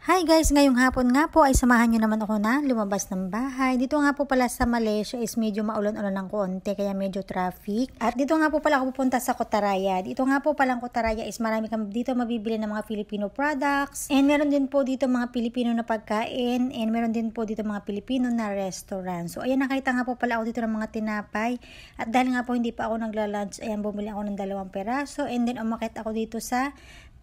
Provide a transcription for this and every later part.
Hi guys, ngayong hapon nga po ay samahan nyo naman ako na lumabas ng bahay. Dito nga po pala sa Malaysia is medyo maulan-ulan ng konti kaya medyo traffic. At dito nga po pala ako pupunta sa Kotaraya. Dito nga po palang Kotaraya is marami kang dito mabibili ng mga Filipino products. And meron din po dito mga Pilipino na pagkain. And meron din po dito mga Pilipino na restaurant. So ayan, nakita nga po pala ako dito ng mga tinapay. At dahil nga po hindi pa ako nagla-lunch, ayan, bumili ako ng 2 peraso. And then umakit ako dito sa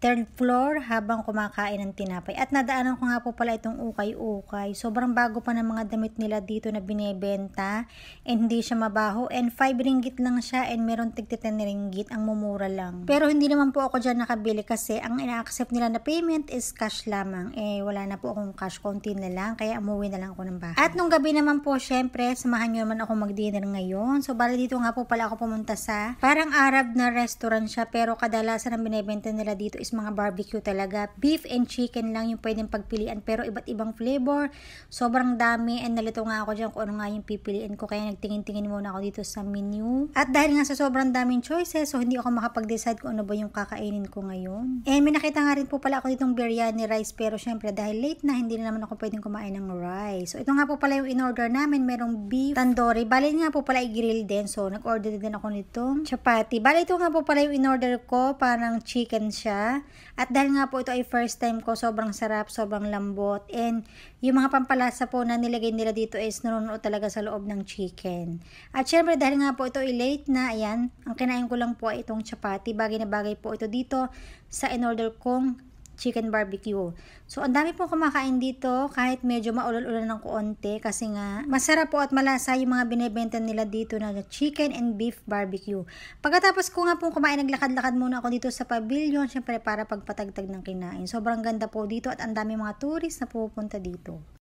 third floor habang kumakain ng tinapay. At nadaanan ko nga po pala itong ukay-ukay. Sobrang bago pa ng mga damit nila dito na binebenta. And hindi siya mabaho. And 5 ringgit lang siya. And meron tig 10 ringgit. Ang mumura lang. Pero hindi naman po ako dyan nakabili kasi ang ina-accept nila na payment is cash lamang. Eh wala na po akong cash, konti na lang. Kaya umuwi na lang ako ng bahay. At nung gabi naman po, syempre, samahan nyo naman ako mag-dinner ngayon. So bali dito nga po pala ako pumunta sa parang Arab na restaurant siya. Pero kadalasan ang binebenta nila dito is mga barbecue talaga. Beef and chicken lang yung pwedeng pagpilian pero iba't ibang flavor. Sobrang dami and nalito nga ako dyan kung ano nga yung pipiliin ko kaya nagtingin-tingin muna ako dito sa menu. At dahil nga sa sobrang daming choices so hindi ako makapag-decide kung ano ba yung kakainin ko ngayon. And may nakita nga rin po pala ako ditong biryani rice pero syempre dahil late na hindi na naman ako pwedeng kumain ng rice. So ito nga po pala yung in-order namin. Merong beef tandoori. Bali nga po pala i-grill din. So nag-order din ako nitong chapati. Bali ito nga po pala yung in-order ko. Parang chicken siya. At dahil nga po ito ay first time ko, sobrang sarap, sobrang lambot. And yung mga pampalasa po na nilagay nila dito is nanunuot talaga sa loob ng chicken. At syempre dahil nga po ito ay late na, ayan, ang kinain ko lang po ay itong chapati. Bagay na bagay po ito dito sa in-order kong chicken barbecue. So, ang dami pong kumakain dito kahit medyo maulol-ulan ng kuonte kasi nga masarap po at malasa yung mga binebenta nila dito na chicken and beef barbecue. Pagkatapos ko nga pong kumain, naglakad-lakad muna ako dito sa pavilion syempre para pagpatagtag ng kinain. Sobrang ganda po dito at ang dami mga tourist na pupunta dito.